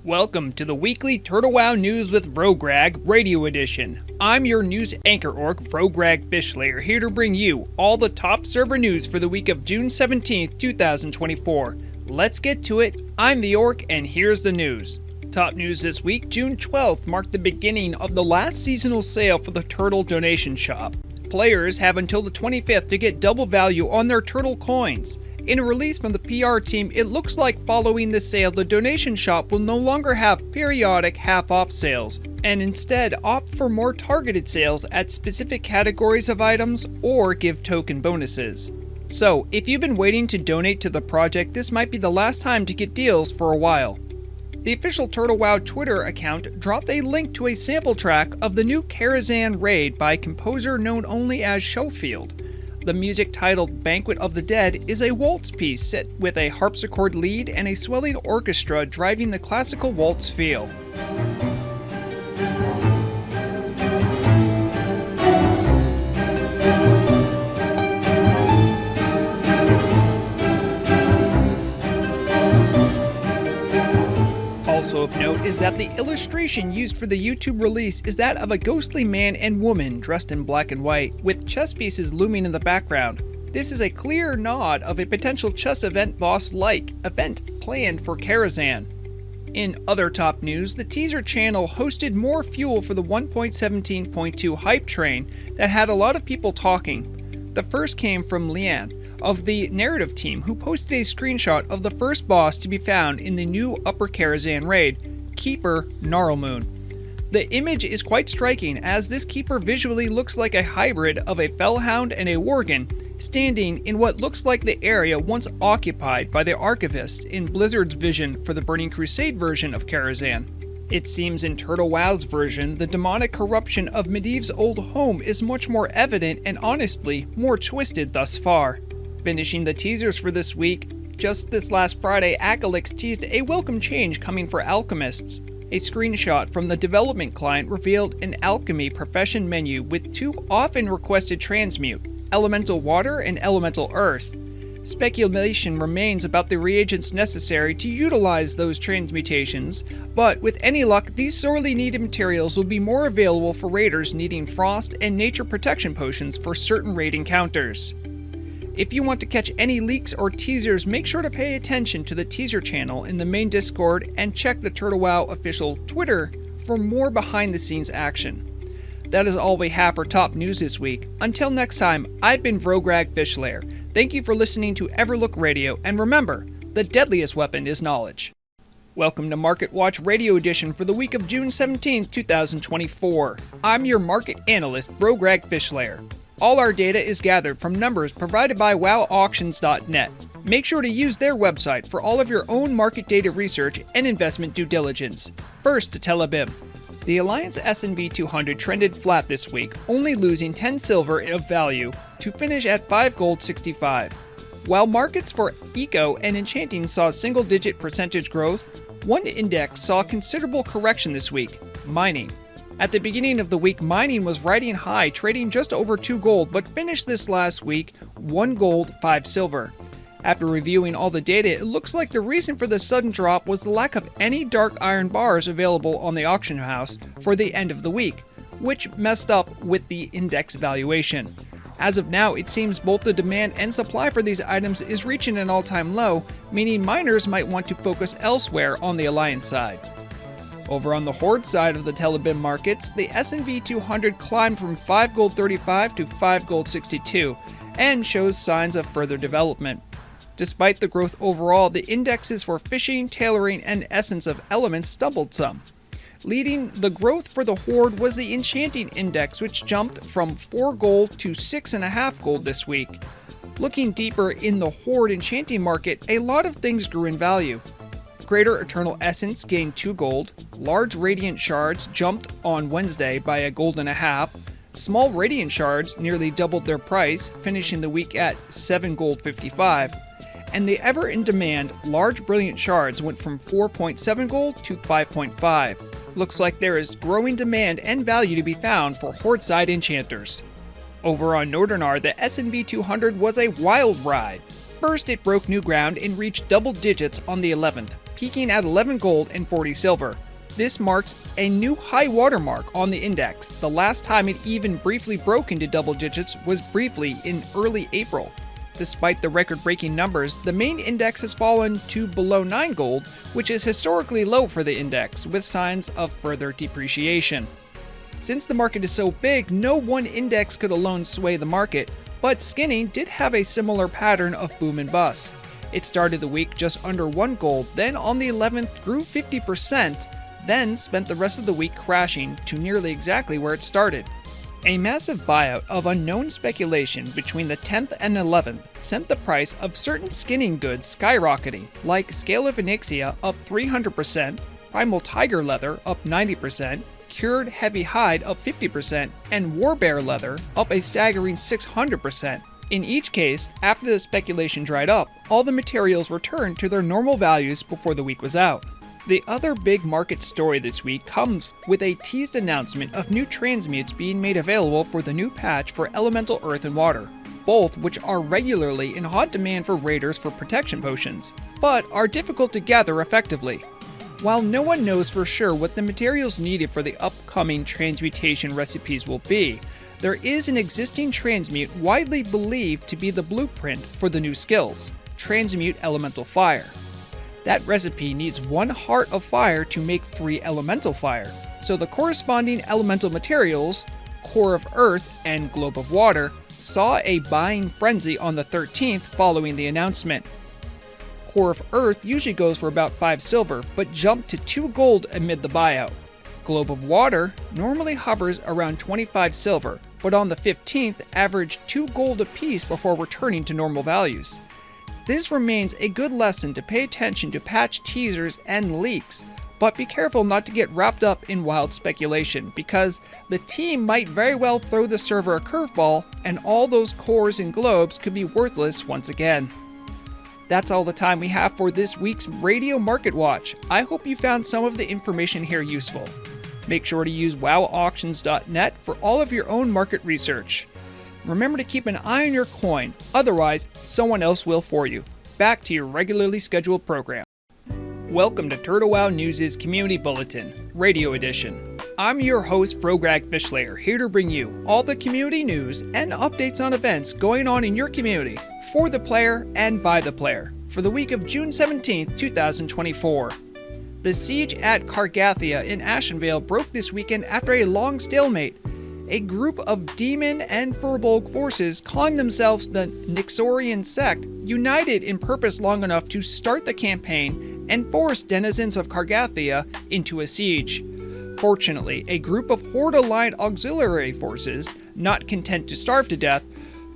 Welcome to the weekly Turtle Wow News with Vrograg Radio Edition. I'm your news anchor orc, Vrograg Fishlayer, here to bring you all the top server news for the week of June 17th, 2024. Let's get to it. I'm the orc, and here's the news. Top news this week, June 12th marked the beginning of the last seasonal sale for the Turtle Donation Shop. Players have until the 25th to get double value on their Turtle coins. In a release from the PR team, it looks like following the sale, the donation shop will no longer have periodic half-off sales, and instead opt for more targeted sales at specific categories of items or give token bonuses. So, if you've been waiting to donate to the project, this might be the last time to get deals for a while. The official Turtle Wow Twitter account dropped a link to a sample track of the new Karazhan raid by composer known only as Schofield. The music titled Banquet of the Dead is a waltz piece set with a harpsichord lead and a swelling orchestra driving the classical waltz feel. Also of note is that the illustration used for the YouTube release is that of a ghostly man and woman dressed in black and white, with chess pieces looming in the background. This is a clear nod of a potential chess event boss-like event planned for Karazhan. In other top news, the teaser channel hosted more fuel for the 1.17.2 hype train that had a lot of people talking. The first came from Leanne of the narrative team, who posted a screenshot of the first boss to be found in the new Upper Karazhan raid, Keeper Gnarlmoon. The image is quite striking, as this keeper visually looks like a hybrid of a fellhound and a worgen, standing in what looks like the area once occupied by the Archivist in Blizzard's vision for the Burning Crusade version of Karazhan. It seems in Turtle Wow's version, the demonic corruption of Medivh's old home is much more evident and honestly more twisted thus far. Finishing the teasers for this week, just this last Friday, Acalix teased a welcome change coming for alchemists. A screenshot from the development client revealed an alchemy profession menu with two often requested transmute, elemental water and elemental earth. Speculation remains about the reagents necessary to utilize those transmutations, but with any luck, these sorely needed materials will be more available for raiders needing frost and nature protection potions for certain raid encounters. If you want to catch any leaks or teasers, make sure to pay attention to the teaser channel in the main Discord and check the Turtle Wow official Twitter for more behind-the-scenes action. That is all we have for top news this week. Until next time, I've been Vrograg Fishlayer. Thank you for listening to Everlook Radio, and remember, the deadliest weapon is knowledge. Welcome to Market Watch Radio Edition for the week of June 17th, 2024. I'm your market analyst, Vrograg Fishlayer. All our data is gathered from numbers provided by WoWauctions.net. Make sure to use their website for all of your own market data research and investment due diligence. First to Tel Aviv. The Alliance S&P 200 trended flat this week, only losing 10 silver of value to finish at 5 gold 65. While markets for Eco and Enchanting saw single-digit percentage growth, one index saw considerable correction this week, mining. At the beginning of the week, mining was riding high, trading just over 2 gold, but finished this last week 1 gold, 5 silver. After reviewing all the data, it looks like the reason for the sudden drop was the lack of any dark iron bars available on the auction house for the end of the week, which messed up with the index valuation. As of now, it seems both the demand and supply for these items is reaching an all-time low, meaning miners might want to focus elsewhere on the Alliance side. Over on the Horde side of the Tel Aviv markets, the S&P 200 climbed from 5 gold 35 to 5 gold 62 and shows signs of further development. Despite the growth overall, the indexes for fishing, tailoring, and essence of elements stumbled some. Leading the growth for the Horde was the Enchanting Index, which jumped from 4 gold to 6.5 gold this week. Looking deeper in the Horde Enchanting market, a lot of things grew in value. Greater Eternal Essence gained 2 gold, large Radiant Shards jumped on Wednesday by 1.5 gold, small Radiant Shards nearly doubled their price, finishing the week at 7 gold 55, and the ever-in-demand large Brilliant Shards went from 4.7 gold to 5.5. Looks like there is growing demand and value to be found for Horde-side enchanters. Over on Northernar, the S&P 200 was a wild ride. First, it broke new ground and reached double digits on the 11th. peaking at 11 gold and 40 silver. This marks a new high watermark on the index. The last time it even briefly broke into double digits was briefly in early April. Despite the record-breaking numbers, the main index has fallen to below 9 gold, which is historically low for the index, with signs of further depreciation. Since the market is so big, no one index could alone sway the market, but skinny did have a similar pattern of boom and bust. It started the week just under 1 gold, then on the 11th grew 50%, then spent the rest of the week crashing to nearly exactly where it started. A massive buyout of unknown speculation between the 10th and 11th sent the price of certain skinning goods skyrocketing, like Scale of Onyxia up 300%, Primal Tiger Leather up 90%, Cured Heavy Hide up 50%, and Warbear Leather up a staggering 600%. In each case, after the speculation dried up, all the materials returned to their normal values before the week was out. The other big market story this week comes with a teased announcement of new transmutes being made available for the new patch for Elemental Earth and Water, both which are regularly in hot demand for raiders for protection potions, but are difficult to gather effectively. While no one knows for sure what the materials needed for the upcoming transmutation recipes will be, there is an existing transmute widely believed to be the blueprint for the new skills, Transmute Elemental Fire. That recipe needs 1 heart of fire to make 3 elemental fire, so the corresponding elemental materials, Core of Earth and Globe of Water, saw a buying frenzy on the 13th following the announcement. Core of Earth usually goes for about 5 silver, but jumped to 2 gold amid the buyout. Globe of Water normally hovers around 25 silver, but on the 15th averaged 2 gold apiece before returning to normal values. This remains a good lesson to pay attention to patch teasers and leaks, but be careful not to get wrapped up in wild speculation, because the team might very well throw the server a curveball and all those cores and globes could be worthless once again. That's all the time we have for this week's Radio Market Watch. I hope you found some of the information here useful. Make sure to use wowauctions.net for all of your own market research. Remember to keep an eye on your coin, otherwise someone else will for you. Back to your regularly scheduled program. Welcome to Turtle Wow News' Community Bulletin, Radio Edition. I'm your host, Frograg Fishlayer, here to bring you all the community news and updates on events going on in your community, for the player and by the player, for the week of June 17, 2024. The siege at Cargathia in Ashenvale broke this weekend after a long stalemate. A group of demon and Furbolg forces calling themselves the Nyxorian sect united in purpose long enough to start the campaign and force denizens of Cargathia into a siege. Fortunately, a group of Horde-aligned auxiliary forces, not content to starve to death,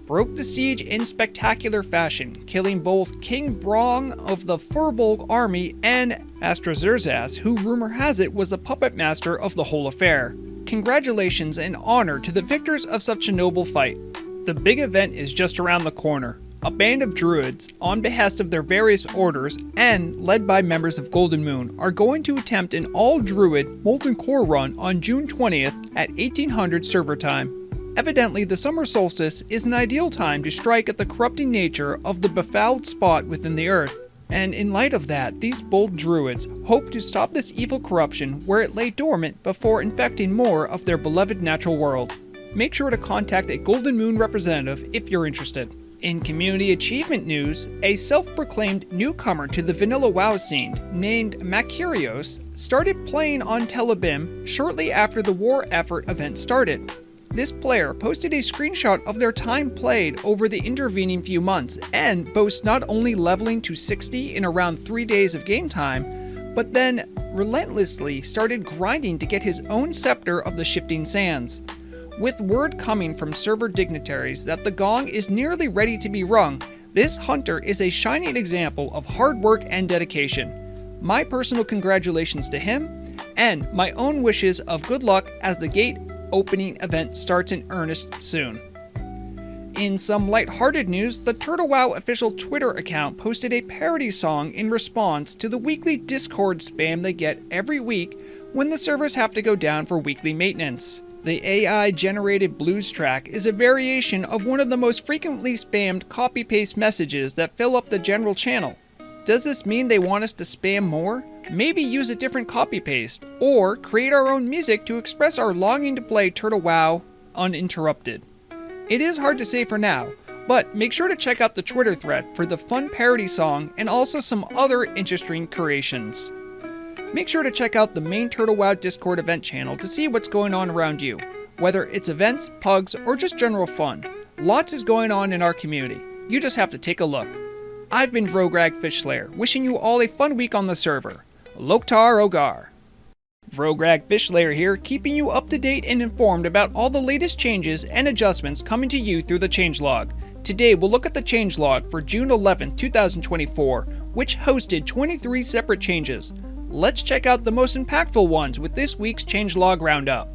broke the siege in spectacular fashion, killing both King Brong of the Furbolg army and Astrazerzas, who rumor has it was the puppet master of the whole affair. Congratulations and honor to the victors of such a noble fight. The big event is just around the corner. A band of druids, on behest of their various orders and led by members of Golden Moon, are going to attempt an all-druid Molten Core run on June 20th at 1800 server time. Evidently, the summer solstice is an ideal time to strike at the corrupting nature of the befouled spot within the earth. And in light of that, these bold druids hope to stop this evil corruption where it lay dormant before infecting more of their beloved natural world. Make sure to contact a Golden Moon representative if you're interested. In community achievement news, a self-proclaimed newcomer to the vanilla WoW scene named Makurios started playing on Telebim shortly after the War Effort event started. This player posted a screenshot of their time played over the intervening few months and boasts not only leveling to 60 in around 3 days of game time, but then relentlessly started grinding to get his own scepter of the Shifting Sands. With word coming from server dignitaries that the gong is nearly ready to be rung, this hunter is a shining example of hard work and dedication. My personal congratulations to him, and my own wishes of good luck as the gate opening event starts in earnest soon. In some lighthearted news, the Turtle Wow official Twitter account posted a parody song in response to the weekly Discord spam they get every week when the servers have to go down for weekly maintenance. The AI-generated blues track is a variation of one of the most frequently spammed copy-paste messages that fill up the general channel. Does this mean they want us to spam more? Maybe use a different copy-paste, or create our own music to express our longing to play Turtle WoW uninterrupted? It is hard to say for now, but make sure to check out the Twitter thread for the fun parody song and also some other interesting creations. Make sure to check out the main Turtle WoW Discord event channel to see what's going on around you, whether it's events, pugs, or just general fun. Lots is going on in our community. You just have to take a look. I've been Vrograg Fishslayer, wishing you all a fun week on the server. Loktar Ogar. Vrograg Fishslayer here, keeping you up to date and informed about all the latest changes and adjustments coming to you through the changelog. Today we'll look at the changelog for June 11, 2024, which hosted 23 separate changes. Let's check out the most impactful ones with this week's changelog roundup.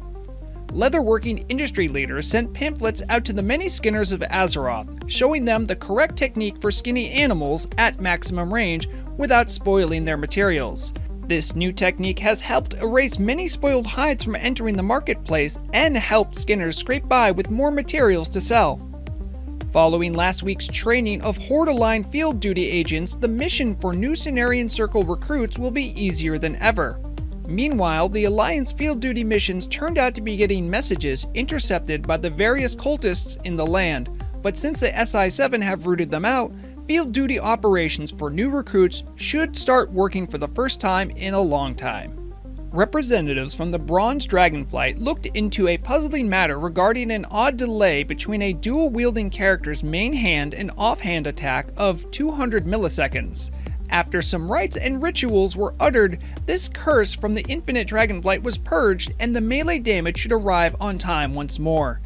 Leatherworking industry leaders sent pamphlets out to the many skinners of Azeroth, showing them the correct technique for skinning animals at maximum range without spoiling their materials. This new technique has helped erase many spoiled hides from entering the marketplace and helped skinners scrape by with more materials to sell. Following last week's training of Horde-aligned field duty agents, the mission for new Cenarian Circle recruits will be easier than ever. Meanwhile, the Alliance field duty missions turned out to be getting messages intercepted by the various cultists in the land, but since the SI-7 have rooted them out, field duty operations for new recruits should start working for the first time in a long time. Representatives from the Bronze Dragonflight looked into a puzzling matter regarding an odd delay between a dual-wielding character's main hand and offhand attack of 200 milliseconds. After some rites and rituals were uttered, this curse from the Infinite Dragonflight was purged and the melee damage should arrive on time once more.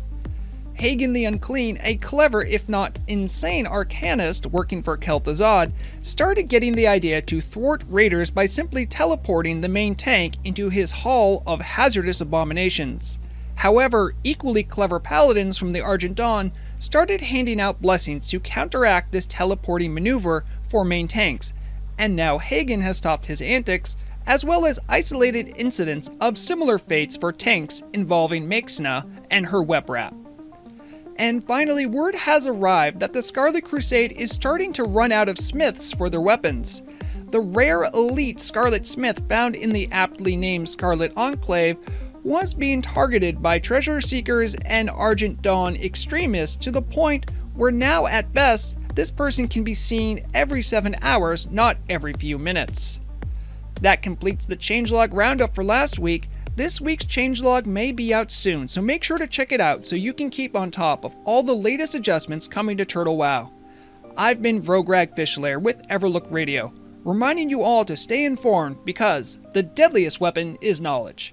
Hagen the Unclean, a clever if not insane arcanist working for Kel'Thuzad, started getting the idea to thwart raiders by simply teleporting the main tank into his Hall of Hazardous Abominations. However, equally clever paladins from the Argent Dawn started handing out blessings to counteract this teleporting maneuver for main tanks, and now Hagen has stopped his antics, as well as isolated incidents of similar fates for tanks involving Meixna and her web wrap. And finally, word has arrived that the Scarlet Crusade is starting to run out of smiths for their weapons. The rare elite Scarlet Smith found in the aptly named Scarlet Enclave was being targeted by treasure seekers and Argent Dawn extremists to the point where now at best, this person can be seen every 7 hours, not every few minutes. That completes the changelog roundup for last week. This week's changelog may be out soon, so make sure to check it out so you can keep on top of all the latest adjustments coming to Turtle WoW. I've been Vrograg Fishslayer with Everlook Radio, reminding you all to stay informed because the deadliest weapon is knowledge.